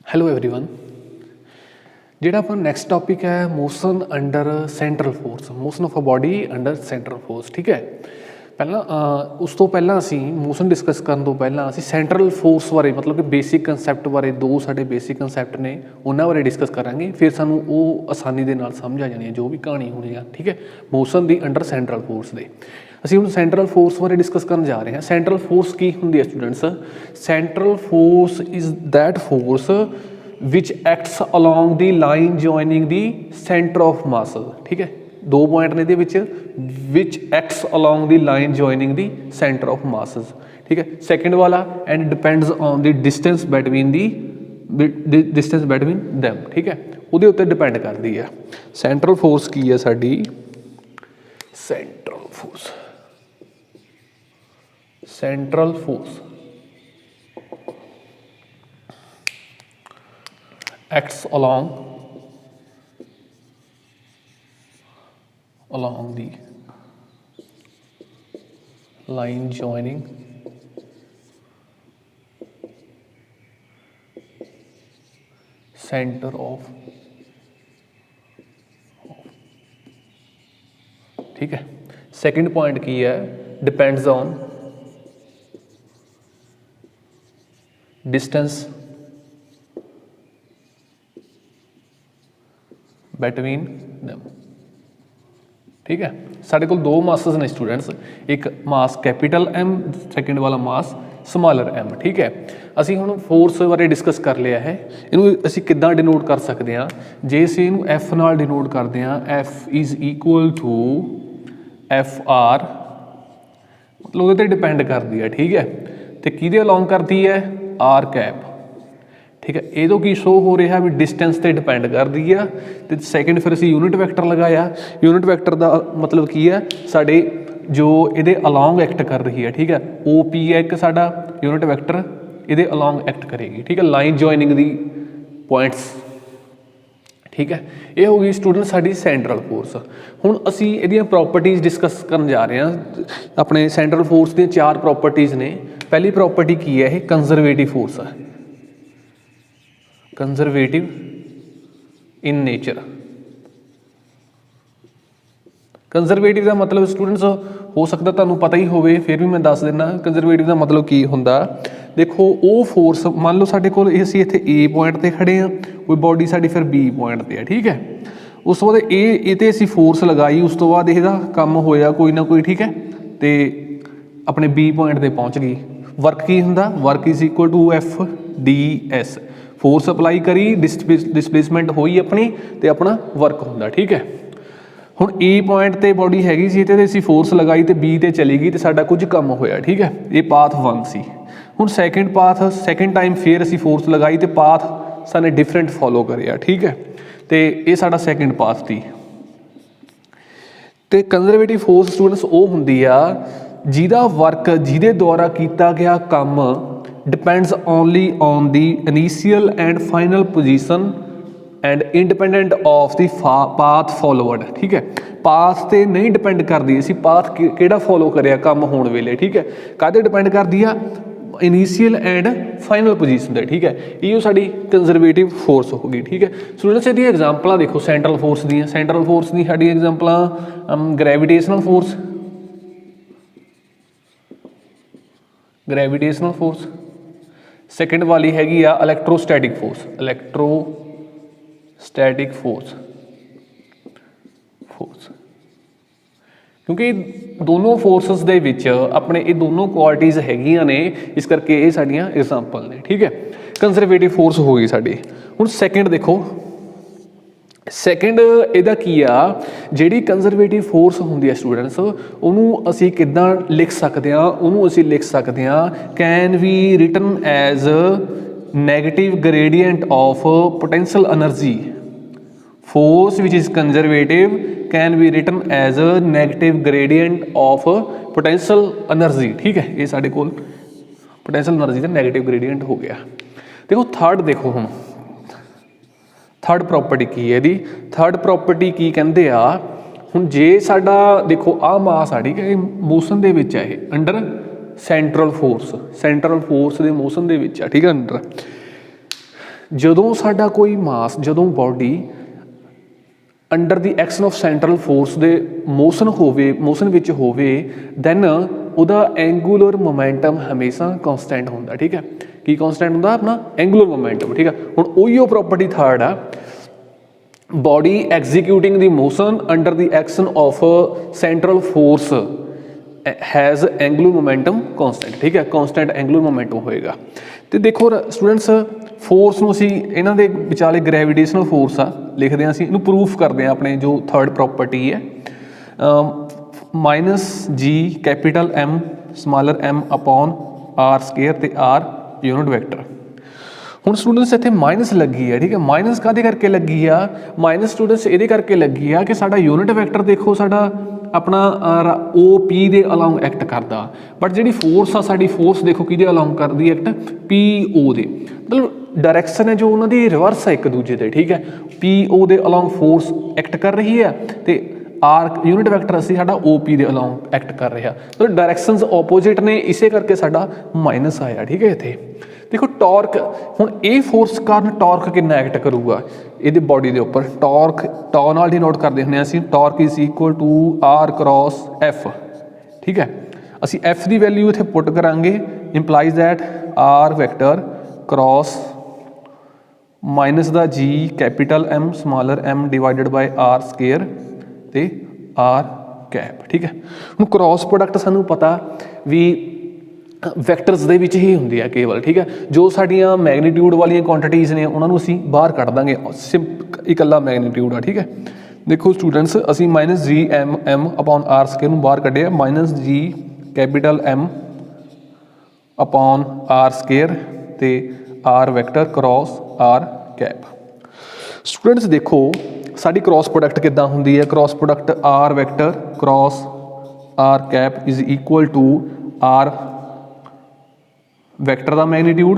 Hello everyone. ਜਿਹੜਾ ਆਪਾਂ next topic ਹੈ motion under central force, motion of a body under central force. ਠੀਕ ਹੈ, ਪਹਿਲਾਂ ਉਸ ਤੋਂ ਪਹਿਲਾਂ ਅਸੀਂ ਮੋਸ਼ਨ ਡਿਸਕਸ ਕਰਨ ਤੋਂ ਪਹਿਲਾਂ ਅਸੀਂ ਸੈਂਟਰਲ ਫੋਰਸ ਬਾਰੇ ਮਤਲਬ ਕਿ ਬੇਸਿਕ ਕੰਸੈਪਟ ਬਾਰੇ ਦੋ ਸਾਡੇ ਬੇਸਿਕ ਕੰਸੈਪਟ ਨੇ ਉਹਨਾਂ ਬਾਰੇ ਡਿਸਕਸ ਕਰਾਂਗੇ। ਫਿਰ ਸਾਨੂੰ ਉਹ ਆਸਾਨੀ ਦੇ ਨਾਲ ਸਮਝ ਆ ਜਾਣੀ ਹੈ ਜੋ ਵੀ ਕਹਾਣੀ ਹੋਣੀ ਆ। ਠੀਕ ਹੈ, ਮੋਸ਼ਨ ਦੀ ਅੰਡਰ ਸੈਂਟਰਲ ਫੋਰਸ ਦੇ ਅਸੀਂ ਹੁਣ ਸੈਂਟਰਲ ਫੋਰਸ ਬਾਰੇ ਡਿਸਕਸ ਕਰਨ ਜਾ ਰਹੇ ਹਾਂ। ਸੈਂਟਰਲ ਫੋਰਸ ਕੀ ਹੁੰਦੀ ਹੈ students? Central force is that force which acts along the line joining the center of mass। ठीक है, दो पॉइंट ने which acts along the line joining the center of masses। ठीक है, सेकंड वाला and depends on the distance between them। ठीक है, ਉਹਦੇ ਉੱਤੇ डिपेंड करती है। सेंट्रल फोर्स की है साडी central force acts along the line joining center of। ठीक है, सेकंड पॉइंट की है depends on distance between them। ठीक है, साढ़े को दो मासेस ने स्टूडेंट्स, एक मास कैपिटल M, सेकंड वाला मास स्मॉलर M। ठीक है, ਅਸੀਂ ਹੁਣ ਫੋਰਸ ਬਾਰੇ ਡਿਸਕਸ ਕਰ ਲਿਆ ਹੈ। ਇਹਨੂੰ ਅਸੀਂ ਕਿੱਦਾਂ ਡਿਨੋਟ ਕਰ ਸਕਦੇ ਹਾਂ? ਜੇ ਅਸੀਂ ਇਹਨੂੰ F ਨਾਲ ਡਿਨੋਟ ਕਰਦੇ ਹਾਂ, F is equal to FR, ਮਤਲਬ ਉਹਦੇ ਤੇ ਡਿਪੈਂਡ ਕਰਦੀ ਹੈ। ਠੀਕ ਹੈ, ਤੇ ਕਿਹਦੇ ਅਲੋਂਗ ਕਰਦੀ ਹੈ? R cap. ठीक है, ये तो की शो हो रहा भी डिस्टेंस से डिपेंड करती है। तो सैकेंड फिर असी यूनिट वैक्टर लगाया। यूनिट वैक्टर का मतलब की है साढ़े जो ये अलोंग एक्ट कर रही है। ठीक है, OP है एक साडा यूनिट वैक्टर, ये अलोंग एक्ट करेगी। ठीक है, लाइन जॉइनिंग दी पॉइंट्स। ठीक है, ये हो गई स्टूडेंट साडी सेंट्रल फोर्स। हुण असी इहदियां प्रॉपर्टीज़ डिस्कस करन जा रहे हैं। अपने सेंट्रल फोर्स दी चार प्रॉपर्टीज़ ने। पहली प्रॉपर्टी की है, ये कंजरवेटिव फोर्स है, कंजरवेटिव इन नेचर। कंजरवेटिव का मतलब स्टूडेंट्स हो सकता तुहानूं पता ही होवे, फिर भी मैं दस देना कंजरवेटिव का मतलब की हुंदा। देखो वो फोर्स मान लो साडे कोल असीं इत्थे A पॉइंट ते खड़े हाँ, कोई बॉडी साडी फिर B पॉइंट ते है। ठीक है, उस तो बाद ये असीं फोर्स लगाई, उस तो बाद इहदा काम होया कोई ना कोई। ठीक है, तो अपने B पॉइंट ते पहुँच गई। वर्क की हुंदा? Work is equal to FDS। Force apply करी, डिसप्लेसमेंट होई अपनी, तो अपना वर्क होंदा। ठीक है, हुण A पॉइंट ते बॉडी हैगी सी, ते असीं फोर्स लगाई तो B ते चली गई, तो साडा कुछ काम होया। ठीक है, ये पाथ 1 सी। हुण सैकेंड पाथ, सैकेंड टाइम फिर असीं फोर्स लगाई तो पाथ साने डिफरेंट फॉलो करिया। ठीक है, तो ये साडा सैकेंड पाथ सी। तो कंजरवेटिव फोर्स स्टूडेंट्स वो हुंदी आ जिहदा वर्क, जिहदे द्वारा किया गया काम depends only on the initial and final position and independent of the path followed. ठीक है, पाथ ते नहीं डिपेंड करती असी पाथ किहड़ा फॉलो करिया काम होने वेले। ठीक है, काहदे डिपेंड करती है? इनिशियल एंड फाइनल पोजीशन दे। ठीक है, ये साडी कंजरवेटिव फोर्स होगी। ठीक है स्टूडेंट्स, इसदी एग्जाम्पल देखो सेंट्रल फोर्स दी। सेंट्रल फोर्स दी साडी example gravitational force, gravitational force. Second वाली हैगी आ इलैक्ट्रोस्टैटिक फोर्स, इलैक्ट्रोस्टैटिक फोर्स। क्योंकि दोनों फोर्सेस दे विच अपने ये दोनों क्वालिटीज़ हैगियां ने, इस करके ये साडियां एग्जाम्पल ने। ठीक है, कंजरवेटिव फोर्स हो गई साडी। हुण सैकेंड देखो, सैकेंड ਇਹਦਾ ਕੀ ਆ, ਜਿਹੜੀ ਕੰਜ਼ਰਵੇਟਿਵ ਫੋਰਸ ਹੁੰਦੀ ਹੈ ਸਟੂਡੈਂਟਸ, ਉਹਨੂੰ ਅਸੀਂ ਕਿੱਦਾਂ ਲਿਖ ਸਕਦੇ ਹਾਂ? ਉਹਨੂੰ ਅਸੀਂ ਲਿਖ ਸਕਦੇ ਹਾਂ can we written as negative gradient of potential energy. Force which is conservative can be written as a negative gradient of potential energy. ठीक है, ये साढ़े कोल पोटेंशियल एनर्जी का नैगेटिव ग्रेडियंट हो गया। देखो थर्ड, देखो हम थर्ड प्रॉपर्टी की है, थर्ड प्रॉपर्टी की कहते आ हुण जे साडा देखो आ मास आ ठीक है मोशन दे विच है अंडर सैंट्रल फोर्स दे मोशन दे विच आ ठीक है अंडर ਜਦੋਂ ਸਾਡਾ ਕੋਈ ਮਾਸ, ਜਦੋਂ body under the action of central force ਦੇ ਮੋਸ਼ਨ ਵਿੱਚ ਹੋਵੇ ਦੈਨ ਉਹਦਾ ਐਂਗੂਲਰ ਮੋਮੈਂਟਮ ਹਮੇਸ਼ਾ ਕਨਸਟੈਂਟ ਹੁੰਦਾ। ਠੀਕ ਹੈ, ਕੀ ਕਨਸਟੈਂਟ ਹੁੰਦਾ? ਆਪਣਾ ਐਂਗੂਲਰ ਮੋਮੈਂਟਮ। ਠੀਕ ਹੈ, ਹੁਣ ਉਹੀਓ ਪ੍ਰੋਪਰਟੀ ਥਰਡ ਆ, body ਐਗਜ਼ੀਕਿਊਟਿੰਗ the motion under the action of central force has angular momentum constant. ठीक है, कॉन्सटेंट एंगुलर मोमेंटम होएगा। तो देखो स्टूडेंट्स, फोर्स नूं असीं इन्हां दे विचाले ग्रैविटेशनल फोर्स आ लिखते हैं, असीं इहनूं प्रूफ करते हैं अपने जो थर्ड प्रॉपर्टी है minus G capital M smaller M upon R square ते आर यूनिट वैक्टर। ਹੁਣ स्टूडेंट्स इत्थे माइनस लगी है। ठीक है, माइनस काहदे करके लगी आ? माइनस स्टूडेंट्स इहदे करके लगी आ कि साडा यूनिट वैक्टर देखो साडा अपना ओ पी दे अलॉन्ग एक्ट करता, बट जी फोर्स आ साडी फोर्स देखो किहदे अलॉन्ग करदी एक्ट? पी ओ दे, मतलब डायरैक्शन है जो उन्होंने रिवर्स है एक दूजे दे। ठीक है, पी ओ दे अलॉन्ग फोर्स एक्ट कर रही है तो आर यूनिट वैक्टर असी साडा ओ पी दे अलॉन्ग एक्ट कर रहा, मतलब डायरैक्शनस ओपोजिट ने, इसे करके साडा माइनस आया। ठीक है, इत्थे देखो टॉर्क, हुण ये फोर्स कारण टॉर्क कितना एक्ट करूगा ये बॉडी के उपर? टॉर्क टॉ नाल डिनोट करते हुंदे असीं, torque is equal to R cross F. ठीक है, असीं एफ की वैल्यू इत्थे पुट करांगे, implies that R vector cross minus दा G capital M smaller M divided by R square ते आर कैप। ठीक है, हुण क्रॉस प्रोडक्ट सानूं पता भी वैक्टर्स दे विच ही हुंदी है केवल। ठीक है, जो साडियां मैगनीट्यूड वाली क्वांटिटीज़ ने उन्होंने असीं बाहर कढ़ दांगे, इकल्ला मैगनीट्यूड आ। ठीक है, देखो स्टूडेंट्स, असीं minus G M M upon R square नूं बाहर कढ़िया, minus G capital M upon R square ते R vector cross R cap. Students देखो साडी क्रॉस प्रोडक्ट किद्दां हुंदी है? Cross product R vector cross R cap is equal to R vector का मैगनीट्यूड,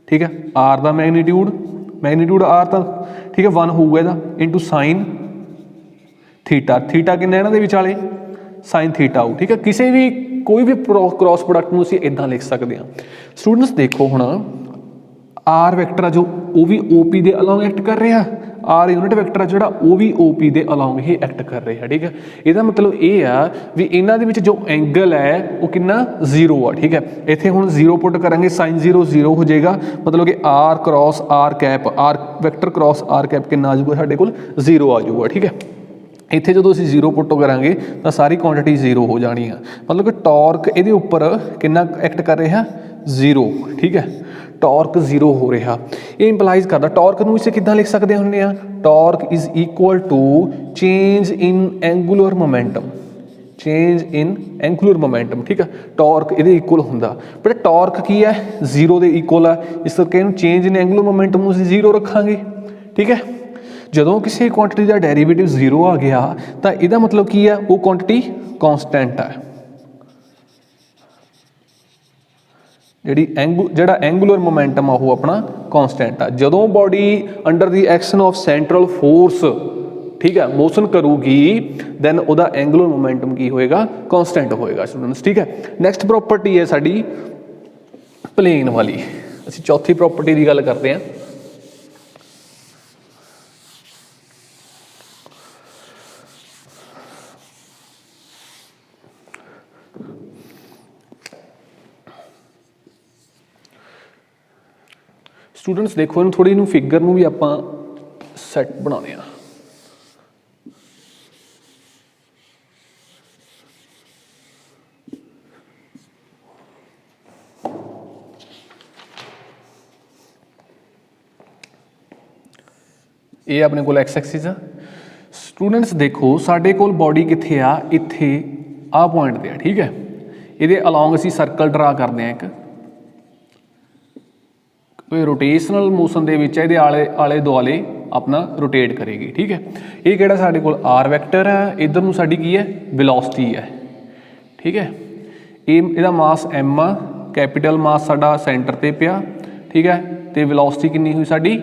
ठीक है, आर का मैगनीट्यूड आर तो ठीक है 1 होगा इहदा इंटू साइन थीटा, थीटा किन्ना इन्हां दे विचाले? साइन थीटा आऊ। ठीक है, किसी भी कोई भी क्रॉस प्रोडक्ट नूं असीं इदां लिख सकते हैं। स्टूडेंट्स देखो हुण आर वैक्टर जो वो भी ओ पी दे अलॉन्ग एक्ट कर रहा, आर यूनिट वैक्टर है जोड़ा वो भी ओ पी दे अलॉन्ग ही एक्ट कर रहा है। ठीक है, इसका मतलब ये आ भी इन्हां दे विच जो एंगल है वो कितना? 0 आ। ठीक है, इत्थे हुण 0 पुट करांगे, साइन 0 0 हो जाएगा, मतलब कि R cross R cap, R vector cross R cap कितना आ जाऊगा? साडे कोल 0 आ जाऊगा। ठीक है, इत्थे जो असीं 0 पुट करांगे तो सारी क्वांटिटी 0 हो जानी है, मतलब कि टॉर्क इहदे उपर कितना एक्ट कर रहा? 0। ठीक है, टॉर्क 0 हो रहा, ये इंप्लाइज करता टॉर्क नूं इसे किद्दां लिख सकते हुंदे आ? Torque is equal to change in angular momentum, change in angular momentum. ठीक है, टॉर्क इहदे इक्वल हुंदा, बट टॉर्क की है? 0 दे इक्वल है, इस करके इहनूं चेंज इन एंगुलर मोमेंटम नूं असीं 0 रखांगे। ठीक है, जदों किसी क्वांटिटी का डेरीवेटिव 0 आ गया तो इसका मतलब की है? वो क्वांटिटी कॉन्सटेंट है, जिहड़ा एंगुलर मोमेंटम आ वो अपना कॉन्सटेंट आ। जदों body under the action of central force, ठीक है, मोशन करूगी दैन उहदा एंगुलर मोमेंटम की होएगा? कॉन्सटेंट होएगा स्टूडेंट्स। ठीक है, नैक्सट प्रॉपर्टी है साडी प्लेन वाली, असीं चौथी प्रॉपर्टी की गल करते हैं। स्टूडेंट्स देखो इन थोड़ी इनू फिगर नूं भी आपां सैट बनाने आ। ये अपने कोल एक्स एक्सिस आ। स्टूडेंट्स देखो साडे कोल बॉडी कित्थे आ? इत्थे आ पॉइंट ते आ। ठीक है, इहदे अलॉन्ग असीं सर्कल ड्रा करते हैं, एक रोटेशनल मोशन दे विच इहदे आले आले दुआले अपना रोटेट करेगी। ठीक है, ये किहड़ा साडे कोल आर वैक्टर है, इधर नूं साडी की है? वेलोसिटी है। ठीक है, ये इहदा मास एम आ, कैपिटल मास साडा सेंटर ते पिया। ठीक है, तो वेलोसिटी कितनी हुई साडी?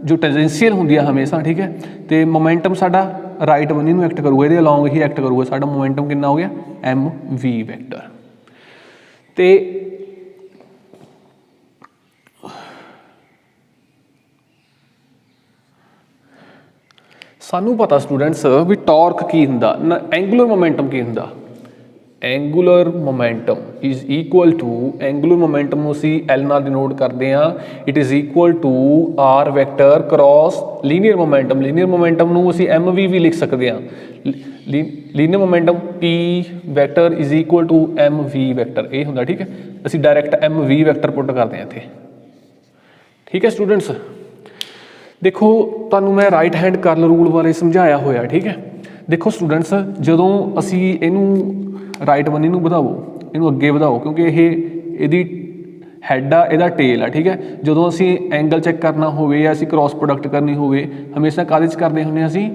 जो टेंजेंशियल हुंदी है हमेशा। ठीक है, तो मोमेंटम साडा राइट बनी नूं एक्ट करूगा, इहदे अलॉन्ग ही एक्ट करूगा, साडा मोमेंटम कितना हो गया? M V vector. तो सानू पता स्टूडेंट्स भी टॉर्क की हुंदा ना एंगुलर मोमेंटम की हुंदा angular momentum is equal to angular momentum ਨੂੰ ਅਸੀਂ L ਨਾਲ ਡਿਨੋਟ ਕਰਦੇ ਹਾਂ it is equal to R vector cross linear momentum ਨੂੰ ਅਸੀਂ MV ਵੀ ਲਿਖ ਸਕਦੇ ਹਾਂ linear momentum P vector is equal to MV vector ਇਹ ਹੁੰਦਾ ਠੀਕ ਹੈ ਅਸੀਂ ਡਾਇਰੈਕਟ MV ਵੈਕਟਰ ਪੁੱਟ ਕਰਦੇ ਹਾਂ ਇੱਥੇ ਠੀਕ ਹੈ ਸਟੂਡੈਂਟਸ देखो तुहानू मैं राइट हैंड कर्ल रूल बारे समझाया होया ठीक है देखो स्टूडेंट्स जदों असी इनू राइट बनी नू वधाओ इनू अगे वधाओ क्योंकि ये हैड आ इहदा टेल आ ठीक है जदों असी एंगल चैक करना होवे या असी क्रॉस प्रोडक्ट करनी होवे हमेशा काहदे च करदे हुंदे असी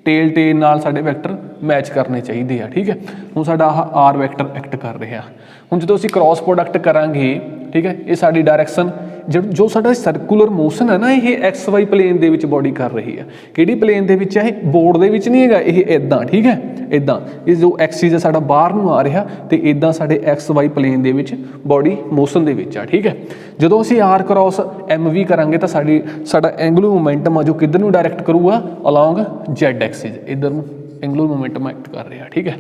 टेल नाल साडे वैक्टर मैच करने चाहिए ठीक है हुण साडा आर वैक्टर एक्ट कर रहा हुण जदों असी क्रॉस प्रोडक्ट करांगे ठीक है ये साडी डायरैक्शन जो साडा सर्कुलर मोशन है ना ये एक्स वाई प्लेन दे विच बॉडी कर रही है किहड़ी प्लेन दे विच है बोर्ड दे विच नहीं हैगा ये इदां ठीक है इदां ये जो एक्सिस है साडा बाहर नूं आ रहा ते इदां साडे एक्स वाई प्लेन दे विच बॉडी मोशन दे विच आ ठीक है जदों असीं आर क्रॉस एम वी करांगे तां साडा एंगुलर मोमेंटम आ जो किधर नूं डायरैक्ट करूगा अलोंग जेड एक्सिस इधर नूं एंगुलर मोमेंटम एक्ट कर रहा ठीक है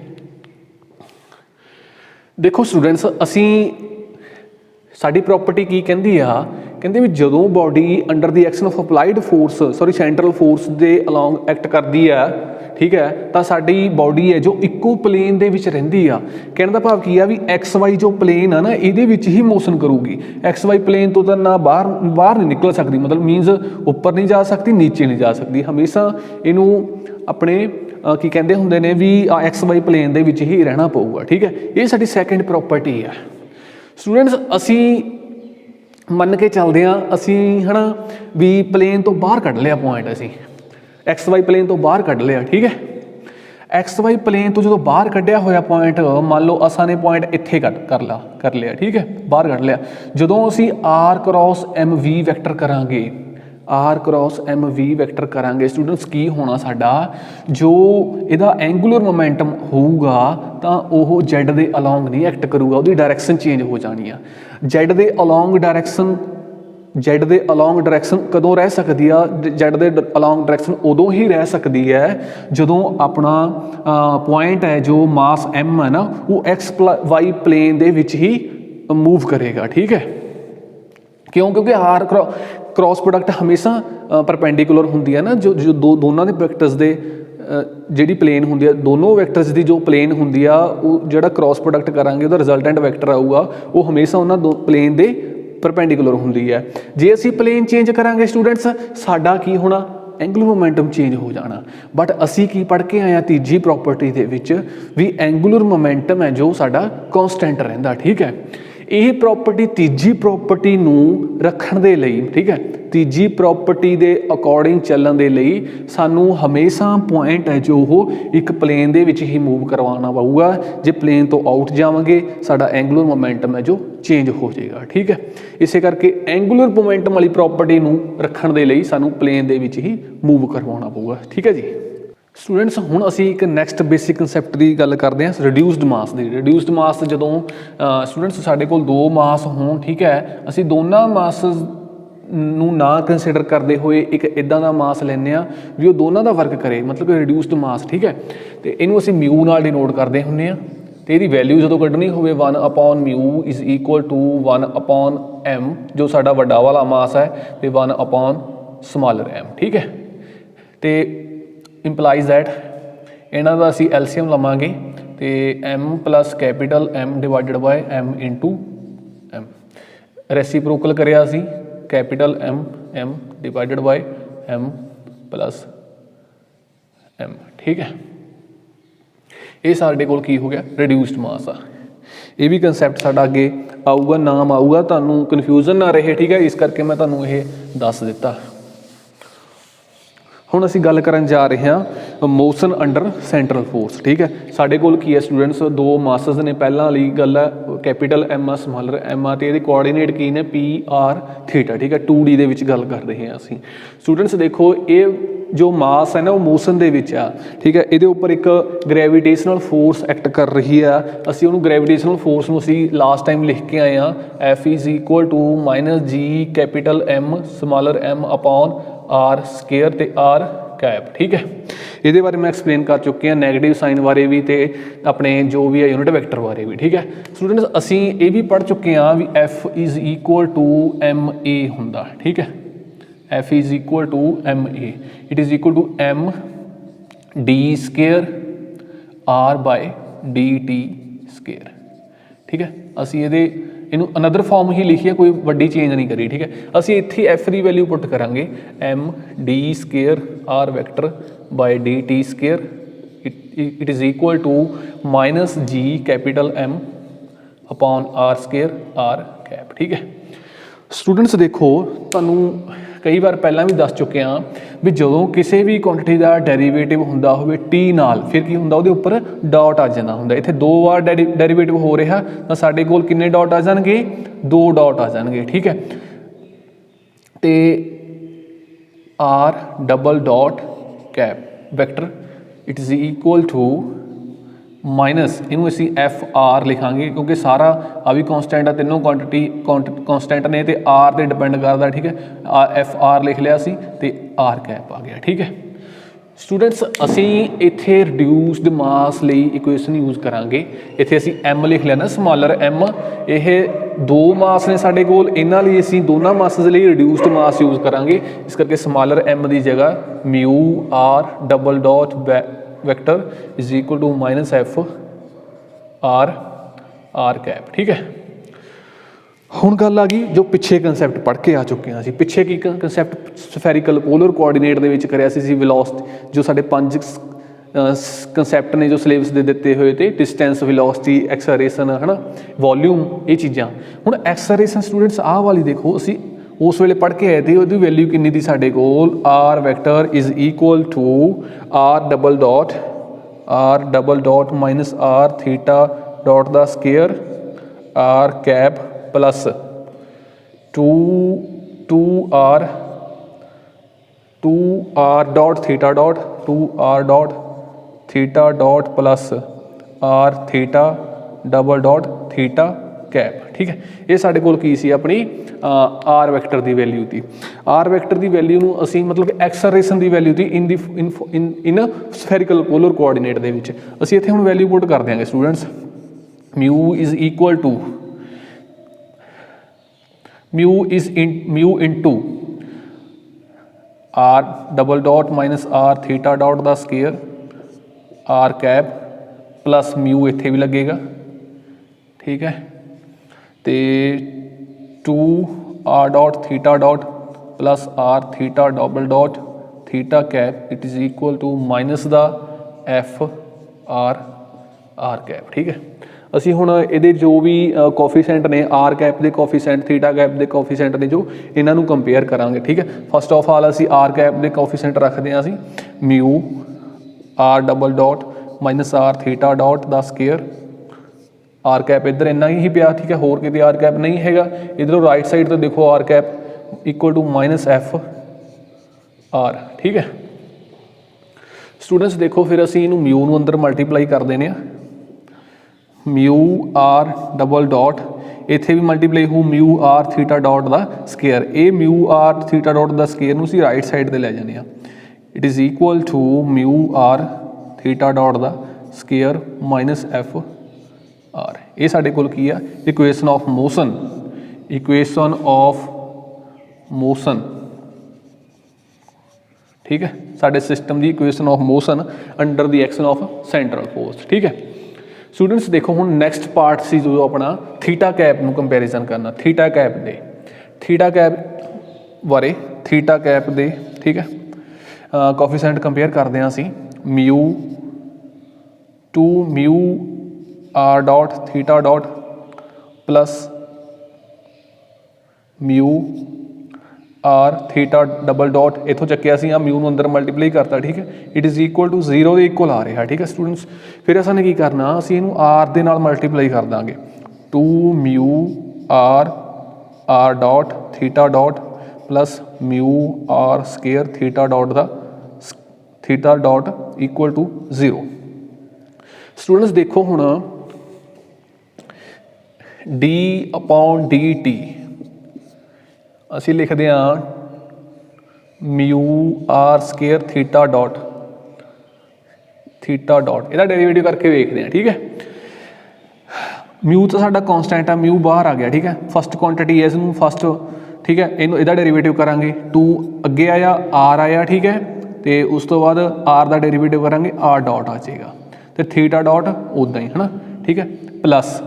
देखो स्टूडेंट्स असीं साडी प्रॉपर्टी की कहती आ कहते भी जदों body under the action of applied force sorry central force they along act करती है ठीक है तो साडी बॉडी है जो इक्को प्लेन दे विच रहिंदी आ कहने दा भाव की आ भी एक्स वाई जो प्लेन है ना इहदे विच ही मोशन करूगी एक्स वाई प्लेन तो ना बाहर नहीं निकल सकती मतलब मीनस ऊपर नहीं जा सकती नीचे नहीं जा सकती हमेशा इनू अपने की कहते होंगे ने भी एक्स वाई प्लेन दे विच ही रहना पऊगा ठीक है ये साडी सैकेंड प्रॉपर्टी है स्टूडेंट्स असी मन के चलते हैं असी है ना भी प्लेन तो बाहर कढ़ लिया पॉइंट असी एक्स वाई प्लेन तो बाहर कढ़ लिया ठीक है एक्स वाई प्लेन तो जो बाहर कढ़िया होया पॉइंट मान लो असा ने पॉइंट इत्थे कर लिया ठीक है बाहर कढ़ लिया जदों असी R cross M V vector करांगे R cross M V vector करांगे स्टूडेंट्स की होना साडा जो इहदा एंगुलर मोमेंटम होऊगा तां ओह जेड दे अलोंग नहीं एक्ट करूगा उहदी डायरैक्शन चेंज हो जानी है जेड दे अलोंग डायरैक्शन कदों रह सकती है जेड दे अलोंग डायरैक्शन उदों ही रह सकती है जदों अपना पॉइंट है जो मास एम है ना वो एक्स वाई प्लेन दे विच ही मूव करेगा ठीक है क्यों क्योंकि आर क्रॉस प्रोडक्ट हमेशा परपेंडिकुलर होंदी है ना जो दोनों के वैक्टर्स दे जिहड़ी प्लेन होंदी है दोनों वैक्टर्स की जो प्लेन होंदी है वो जिहड़ा क्रॉस प्रोडक्ट करांगे उहदा रिजल्टेंट वैक्टर आऊगा वो हमेशा उन्हां दो प्लेन दे परपेंडिकुलर होंदी है जे असी प्लेन चेंज करांगे स्टूडेंट्स साडा की होना एंगुलर मोमेंटम चेंज हो जाना बट असी की पढ़ के आए तीजी प्रॉपर्टी दे विच भी एंगुलर मोमेंटम है जो साडा कॉन्स्टेंट रहिंदा ठीक है यह प्रॉपर्टी तीजी प्रॉपर्टी नूं रखण दे लई ठीक है तीजी प्रॉपर्टी दे अकॉर्डिंग चलण दे लई सानू हमेशा पॉइंट है जो वो एक प्लेन दे विच ही मूव करवाना पऊगा जे प्लेन तो आउट जावांगे साडा एंगुलर मोमेंटम है जो चेंज हो जाएगा ठीक है इस करके एंगुलर मोमेंटम वाली प्रॉपर्टी नूं रखण दे लई सानू प्लेन दे विच ही मूव करवाना पऊगा ठीक है जी स्टूडेंट्स हुण असी एक नैक्सट बेसिक कंसैप्ट की गल करते हैं रिड्यूस्ड मास की रिड्यूस्ड मास जदों स्टूडेंट्स साडे कोल दो मास होण ठीक है असी दोनों मास नूं ना कंसीडर करते हुए एक इदां दा मास लैंदे आ भी वो दोनों का वर्क करे मतलब कि रिड्यूस्ड मास ठीक है तो इनू असी म्यू नाल डिनोट करते हुंदे आ तो यदी वैल्यू जो कढ़नी होवे 1 mu is equal to 1 M जो साडा वड्डा वाला मास है तो 1 स्मॉलर एम ठीक है तो इंप्लाइज दैट इन्हां दा असीं एलसीएम लवांगे तो M plus capital M divided by M into M reciprocal करिया असीं capital M divided by M plus M ठीक है ये साडे कोल की हो गया रिड्यूस्ड मास आ ये भी कंसैप्ट साडा अगे आऊगा नाम आऊगा तुहानूं कन्फ्यूजन ना रहे ठीक है इस करके मैं तुहानूं ये दस दिता हुण असीं गल करन जा रहे हैं मोशन अंडर सेंट्रल फोर्स ठीक है साडे कोल की है स्टूडेंट्स दो मासस ने पहला वाली गल है कैपिटल एम आ स्मॉलर एम आ तो ये कोआर्डीनेट की ने पी आर थीटा ठीक है 2D दे विच गल कर रहे हैं असीं स्टूडेंट्स देखो ये जो मास है ना वो मोशन दे विच आ ठीक है ये उपर एक ग्रेविटेशनल फोर्स एक्ट कर रही है असीं उहनूं ग्रेविटेशनल फोर्स नूं असीं लास्ट टाइम लिख के आए हैं F is equal to -g capital M smaller M upon R square ते आर कैप। ठीक है, ये बारे मैं एक्सप्लेन कर चुके हैं, नैगेटिव साइन बारे भी तो अपने जो भी है यूनिट वैक्टर बारे भी। ठीक है स्टूडेंट्स, असी ये भी पढ़ चुके हैं भी F is equal to M A होंदा। ठीक है, F is equal to M A, it is equal to M D square R by D T square. ठीक है, असी ये इनू अनदर फॉर्म ही लिखी है, कोई वड्डी चेंज नहीं करी। ठीक है, असी इत्थे एफ की वैल्यू पुट करांगे M D square R vector by D T square it is equal to minus G capital M upon R square R cap. ठीक है स्टूडेंट्स, देखो तुहानू कई बार पहला भी दस चुके हाँ भी जो किसी भी क्वांटिटी का डेरीवेटिव होंदा होवे टी नाल फिर की होंदा उहदे उपर डॉट आ जाता होंदा। इत्थे दो बार डेरीवेटिव हो रहा तो साडे कोल किन्ने डॉट आ जाणगे, दो डॉट आ जाणगे। ठीक है, तो R double dot cap vector it is equal to minus इनू असी एफ आर लिखांगे क्योंकि सारा आ भी कॉन्सटेंट आ, तीनों क्वांटिटी कॉन्सटेंट ने तो आर पर डिपेंड करता। ठीक है, एफ आर लिख लिया सी ते आर कैप आ गया। ठीक है स्टूडेंट्स, असी इत्थे रिड्यूस्ड मास लई इक्वेशन यूज़ करांगे। इत्थे असी एम लिख लिया ना, स्मॉलर एम, ये दो मास ने साडे कोल, इन्हां लई असी दोनों मासिस लई रिड्यूस्ड मास यूज़ करांगे। इस करके स्मॉलर एम की जगह mu R double dot vector is equal to minus F R R cap. ठीक है, हुण गल आ गई जो पिछे कंसैप्ट पढ़ के आ चुके हैं असीं। पिछे की कंसैप्ट स्फेरिकल पोलर कोआर्डीनेट दे विच करिया सी वेलोसिटी, जो साडे 5 कंसैप्ट ने जो सिलेबस दे दिते हुए थे, डिस्टेंस वेलोसिटी एक्सलरेशन है ना, वॉल्यूम, ये चीज़ां। हुण एक्सलरेशन स्टूडेंट्स आ वाली देखो असीं उस वेले पढ़ के आए थे, उसकी वैल्यू कितनी थी साडे कोल, R vector is equal to R double dot minus R theta dot the square R cap plus two R dot theta dot theta dot plus R theta double dot theta cap. ठीक है, ये साडे कोल की सी अपनी R vector की value थी। आर वैक्टर की वैल्यू नूं असीं मतलब एक्सलरेशन की वैल्यू थी इन स्फेरिकल पोलर कोआर्डीनेट दे विच। असीं इत्थे हुण वैल्यू पुट कर देंगे students, mu is equal to mu into R double dot minus R theta dot the square R cap plus mu इत्थे भी लगेगा। ठीक है, तो two R dot theta dot plus R theta double dot theta cap it is equal to minus the F R R cap. ठीक है, असी हुण इहदे जो भी कोफिशेंट ने आर कैप के कोफिशेंट थीटा कैप के कोफिशेंट ने जो इन्हां नूं कंपेयर करांगे। ठीक है, फस्ट ऑफ ऑल असी आर कैप के कोफिशेंट रखते हैं असी mu R double dot minus R theta dot the square R cap इधर इन्ना ही पिया। ठीक है, होर किते आर कैप नहीं हैगा। इधरों राइट साइड तो देखो R cap equal to minus F R. ठीक है स्टूडेंट्स, देखो फिर असीं इनू म्यू नूं अंदर मल्टीप्लाई कर देने आ, म्यू आर डबल डॉट इत्थे भी मल्टीप्लाई हो mu R theta dot the square, ये mu R theta dot the square नूं असीं राइट साइड ते लै जाने आ। It is equal to mu R theta dot the square minus F R. ये साडे कोल की आ equation of motion, equation of motion. ठीक है, साडे सिस्टम की equation of motion under the action of central force. ठीक है स्टूडेंट्स, देखो हुण नैक्सट पार्ट सी जो अपना थीटा कैप नूं कंपैरिजन करना, थीटा कैप बारे थीटा कैप दे। ठीक है, कोफिशेंट कंपेयर करते हैं असीं mu two mu R dot theta dot plus mu R theta double dot इतों चक्या सी म्यू नूं अंदर मल्टीप्लाई करता। ठीक है, इट इज़ इक्वल टू 0 के इक्वल आ रहा। ठीक है स्टूडेंट्स, फिर असां की करना, असीं इहनूं आर दे नाल मल्टीप्लाई कर देंगे, two mu R dot theta dot plus mu R square theta dot equal to 0। Students देखो हुण डी अपॉन डी टी असी लिखते हैं mu R square theta dot ਇਹਦਾ ਡੈਰੀਵੇਟਿਵ ਕਰਕੇ ਵੇਖਦੇ ਹਾਂ। ਠੀਕ ਹੈ, म्यू तो साडा कॉन्स्टेंट है, म्यू बाहर आ गया। ठीक है, फस्ट क्वांटिटी है इसनूं फस्ट। ठीक है, इनू इहदा डेरीवेटिव करांगे, 2 अगे आया आर आया। ठीक है, तो उस तो बाद आर का डेरीवेटिव करांगे, आर डॉट आ जाएगा, तो थीटा डॉट उदा ही है ना। ठीक है, प्लस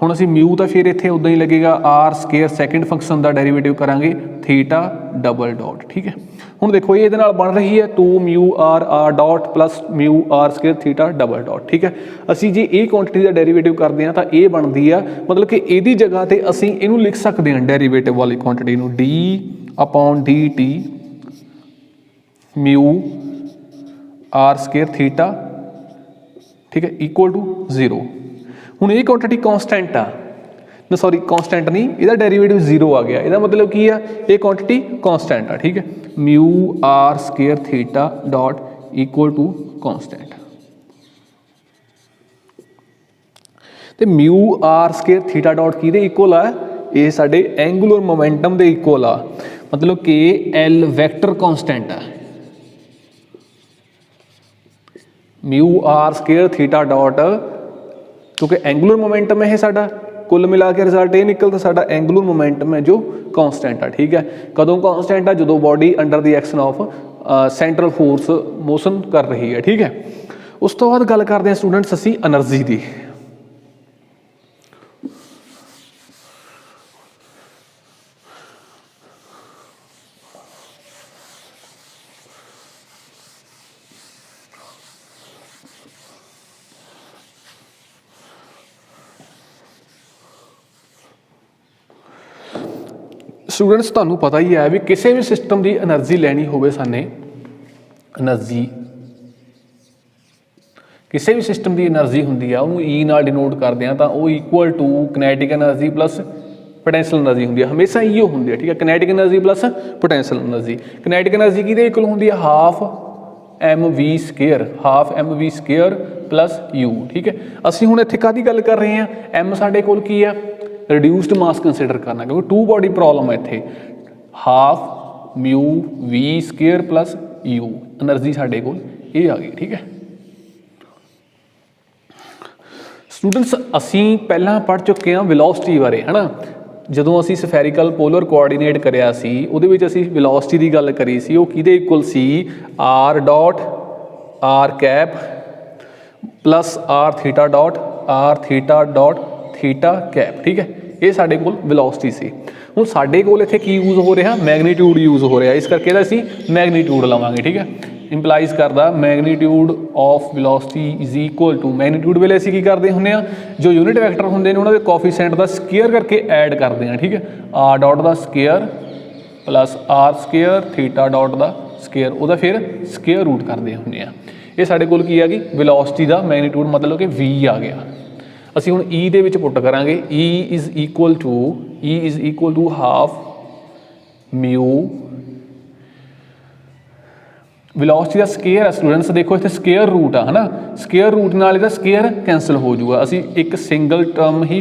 हुण असीं म्यू तो फिर इत्थे उदा ही लगेगा, आर स्केयर सैकेंड फंक्शन का डेरीवेटिव करांगे, थीटा डबल डॉट। ठीक है, हुण देखो ये इहदे नाल बन रही है 2 mu R dot plus mu R square theta double dot. ठीक है, असीं जे ये क्वांटिटी का डेरीवेटिव करते हैं तो ये बनती है, मतलब कि इहदी जगह ते असीं इहनूं लिख सकते हैं डेरीवेटिव वाली क्वांटिटी नूं D upon D T mu R square theta. ठीक है, इक्वल टू 0। हुण ये क्वांटिटी कॉन्स्टेंट आ, सॉरी कॉन्स्टेंट नहीं, इसका डेरीवेटिव 0 आ गया, इसका मतलब की है ये क्वांटिटी कॉन्स्टेंट आ। ठीक है, mu R square theta dot equal to constant, तो mu R square theta dot किहदे इक्वल आ, ये साडे एंगुलर मोमेंटम दे इक्वल आ, मतलब कि एल वैक्टर कॉन्स्टेंट आ। Mu R square theta dot क्योंकि एंगुलर मोमेंटम है साडा, कुल मिला के रिजल्ट ये निकलता साडा एंगुलर मोमेंटम है जो कॉन्स्टेंट है। ठीक है, कदों कॉन्स्टेंट है, जो body under the action of central force motion कर रही है। ठीक है, उस तो बाद गल करते हैं स्टूडेंट्स असी एनर्जी की। स्टूडेंट्स तुहानू पता ही है भी किसी भी सिस्टम की एनर्जी लैनी होवे साने, एनर्जी किसी भी सिस्टम की एनर्जी होंदी है उन्होंने ई नाल डिनोट करते हैं, तो वो equal to kinetic energy plus potential energy होंदी है, हमेशा इो होंदी है। ठीक है, kinetic energy plus potential energy. Kinetic energy किहदे इक्वल होंदी है, half M V square, half M V square plus U. ठीक है, असीं हुण इत्थे काहदी गल कर रहे हैं, एम साडे कोल की है, रिड्यूस्ड मास कंसिडर करना, क्योंकि 2 बॉडी प्रॉब्लम है इत्थे, half mu V square plus U energy साडे कोल ये आ गई। ठीक है स्टूडेंट्स, असीं पहलां पढ़ चुके हैं वेलोसिटी बारे, है ना। जदों असीं स्फेरिकल पोलर कोआर्डीनेट करिया सी, उहदे विच असीं वेलोसिटी की गल करी सी, वो किहदे इक्वल सी, R dot R cap plus R theta dot theta cap. ठीक है, ये साडे कोल वेलोसिटी सी। हुण साडे कोल इत्थे की यूज़ हो रहा, मैगनीट्यूड यूज़ हो रहा, इस करके असीं मैगनीट्यूड लवांगे। ठीक है, इंपलाइज करदा magnitude of velocity is equal to, magnitude वेले असीं की करदे हुंदे आ, जो यूनिट वैक्टर हुंदे ने उन्हां दे कोफिशिएंट दा स्केयर करके ऐड करदे हैं। ठीक है, आर डॉट दा square plus R square theta dot दा स्केयर, उहदा फिर स्केयर रूट करदे हुंदे आ। ये साडे कोल की है कि वेलोसिटी दा मैगनीट्यूड मतलब कि वी आ गया। असीं हुण ई दे विच पुट करांगे, E is equal to half mu velocity का स्केयर है। स्टूडेंट्स देखो इत्थे स्केयर रूट है ना, स्केयर रूट नाल इहदा स्केयर कैंसल हो जाऊगा, असीं एक सिंगल टर्म ही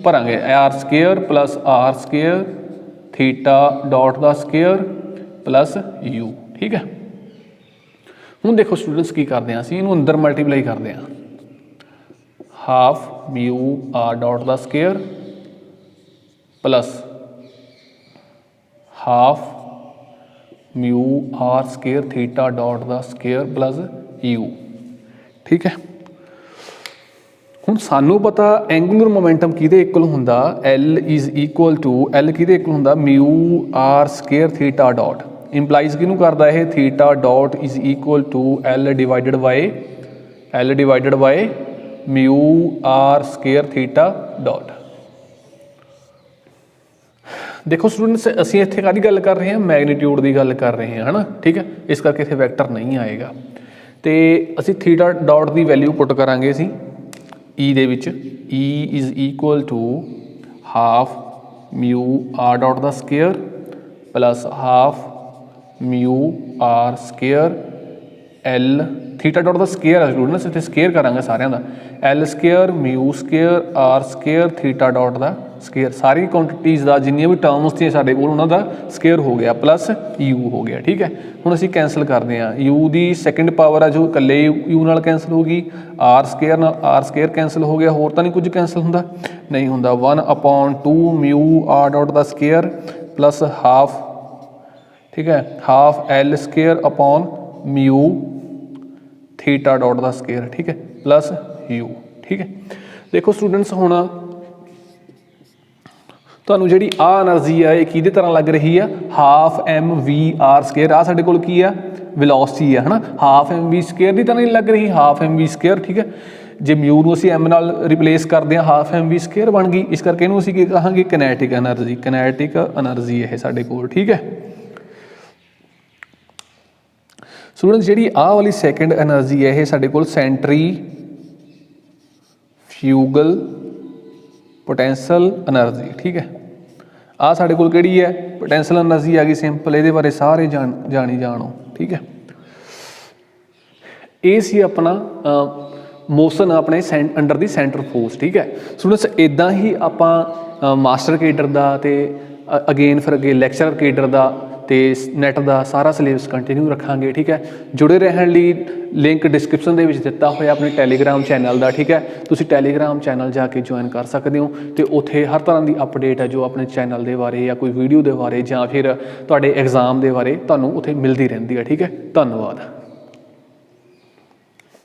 भरांगे, R square plus R square theta dot का स्केयर प्लस यू। ठीक है, हुण देखो स्टूडेंट्स की करते हैं, असीं इहनूं अंदर मल्टीप्लाई करते हैं, हाफ म्यू आर डॉट का square plus half mu R square theta dot का स्केयर प्लस यू। ठीक है, हुण सानू पता एंगुलर मोमेंटम किहदे इक्वल हुंदा, L is equal to, L किहदे इक्वल हुंदा, mu R square theta dot, implies किहनूं करदा है, theta dot is equal to L divided by mu R square theta dot. देखो स्टूडेंट्स, असीं इत्थे काहदी गल कर रहे हैं, मैगनीट्यूड की गल कर रहे हैं, है ना। ठीक है, इस करके इत्थे वैक्टर नहीं आएगा, तो असीं थीटा डॉट की वैल्यू पुट करांगे असीं ई दे विच, E is equal to half mu R dot का square plus half mu R square L theta dot का स्केयर है स्टूडेंट्स, इत्थे स्केयर करांगे सारिਆਂ ਦਾ, L square mu square R square theta dot का ਸਕੇਅਰ ਸਾਰੀ ਕੁਆਂਟੀਟੀਜ਼ ਦਾ ਜਿੰਨੀਆਂ ਵੀ ਟਰਮਸ ਸੀ ਸਾਡੇ ਕੋਲ ਉਹਨਾਂ ਦਾ ਸਕੇਅਰ ਹੋ ਗਿਆ ਪਲੱਸ ਯੂ ਹੋ ਗਿਆ। ਠੀਕ ਹੈ, ਹੁਣ ਅਸੀਂ ਕੈਂਸਲ ਕਰਦੇ ਹਾਂ। ਯੂ ਦੀ ਸੈਕਿੰਡ ਪਾਵਰ ਆ ਜੋ ਇਕੱਲੇ ਯੂ ਨਾਲ ਕੈਂਸਲ ਹੋ ਗਈ, ਆਰ ਸਕੇਅਰ ਨਾਲ ਆਰ ਸਕੇਅਰ ਕੈਂਸਲ ਹੋ ਗਿਆ, ਹੋਰ ਤਾਂ ਨਹੀਂ ਕੁਝ ਕੈਂਸਲ ਹੁੰਦਾ, ਨਹੀਂ ਹੁੰਦਾ। 1/2 ਮਿਊ ਆਰ ਡਾਟ ਦਾ ਸਕੇਅਰ ਪਲੱਸ ਹਾਫ, ਠੀਕ ਹੈ, half L square upon mu theta dot ਦਾ ਸਕੇਅਰ, ਠੀਕ ਹੈ, ਪਲੱਸ ਯੂ। ਠੀਕ ਹੈ, ਦੇਖੋ ਸਟੂਡੈਂਟਸ ਹੁਣ ਤੁਹਾਨੂੰ ਜਿਹੜੀ ਆ એનર્ਜੀ ਆ ਇਹ ਕਿਹਦੇ ਤਰ੍ਹਾਂ ਲੱਗ ਰਹੀ ਆ, half M V R square. ਆ ਸਾਡੇ ਕੋਲ ਕੀ ਆ, ਵੈਲੋਸਿਟੀ ਆ, ਹੈ ਨਾ, ਹਾਫ ਐਮ ਵੀ ਸਕੇਅਰ ਦੀ ਤਰ੍ਹਾਂ ਨਹੀਂ ਲੱਗ ਰਹੀ, ਹਾਫ ਐਮ ਵੀ ਸਕੇਅਰ। ਠੀਕ ਹੈ, ਜੇ ਮਿਊ ਨੂੰ ਅਸੀਂ ਐਮ ਨਾਲ ਰਿਪਲੇਸ ਕਰਦੇ ਹਾਂ ਹਾਫ ਐਮ ਵੀ ਸਕੇਅਰ ਬਣ ਗਈ, ਇਸ ਕਰਕੇ ਇਹਨੂੰ ਅਸੀਂ ਕੀ ਕਹਾਂਗੇ, ਕਿਨੈਟਿਕ ਐਨਰਜੀ। ਕਿਨੈਟਿਕ ਐਨਰਜੀ ਇਹ ਸਾਡੇ ਕੋਲ। ਠੀਕ ਹੈ ਸਟੂਡੈਂਟਸ, ਜਿਹੜੀ ਆਹ ਵਾਲੀ ਸੈਕਿੰਡ ਐਨਰਜੀ ਹੈ ਇਹ ਸਾਡੇ ਕੋਲ ਸੈਂਟਰੀ ਫਿਊਗਲ ਪੋਟੈਂਸ਼ੀਅਲ ਐਨਰਜੀ। ਠੀਕ ਹੈ, ਆਹ ਸਾਡੇ ਕੋਲ ਕਿਹੜੀ ਹੈ, ਪੋਟੈਂਸ਼ੀਅਲ ਐਨਰਜੀ ਆ ਗਈ ਸਿੰਪਲ, ਇਹਦੇ ਬਾਰੇ ਸਾਰੇ ਜਾਣੋ। ਠੀਕ ਹੈ, ਇਹ ਸੀ ਆਪਣਾ ਮੋਸ਼ਨ ਆਪਣੇ ਅੰਡਰ ਦੀ ਸੈਂਟਰ ਫੋਰਸ। ਠੀਕ ਹੈ ਸਟੂਡੈਂਟਸ, ਇੱਦਾਂ ਹੀ ਆਪਾਂ ਮਾਸਟਰ ਕੇਡਰ ਦਾ ਅਤੇ ਅਗੇਨ ਫਿਰ ਅੱਗੇ ਲੈਕਚਰਰ ਕੇਡਰ ਦਾ ਅਤੇ ਨੈਟ ਦਾ ਸਾਰਾ ਸਿਲੇਬਸ ਕੰਟੀਨਿਊ ਰੱਖਾਂਗੇ। ਠੀਕ ਹੈ, ਜੁੜੇ ਰਹਿਣ ਲਈ ਲਿੰਕ ਡਿਸਕ੍ਰਿਪਸ਼ਨ ਦੇ ਵਿੱਚ ਦਿੱਤਾ ਹੋਇਆ ਆਪਣੇ ਟੈਲੀਗ੍ਰਾਮ ਚੈਨਲ ਦਾ। ਠੀਕ ਹੈ, ਤੁਸੀਂ ਟੈਲੀਗ੍ਰਾਮ ਚੈਨਲ ਜਾ ਕੇ ਜੁਆਇਨ ਕਰ ਸਕਦੇ ਹੋ ਅਤੇ ਉੱਥੇ ਹਰ ਤਰ੍ਹਾਂ ਦੀ ਅਪਡੇਟ ਹੈ ਜੋ ਆਪਣੇ ਚੈਨਲ ਦੇ ਬਾਰੇ ਜਾਂ ਕੋਈ ਵੀਡੀਓ ਦੇ ਬਾਰੇ ਜਾਂ ਫਿਰ ਤੁਹਾਡੇ ਐਗਜ਼ਾਮ ਦੇ ਬਾਰੇ ਤੁਹਾਨੂੰ ਉੱਥੇ ਮਿਲਦੀ ਰਹਿੰਦੀ ਹੈ। ਠੀਕ ਹੈ, ਧੰਨਵਾਦ।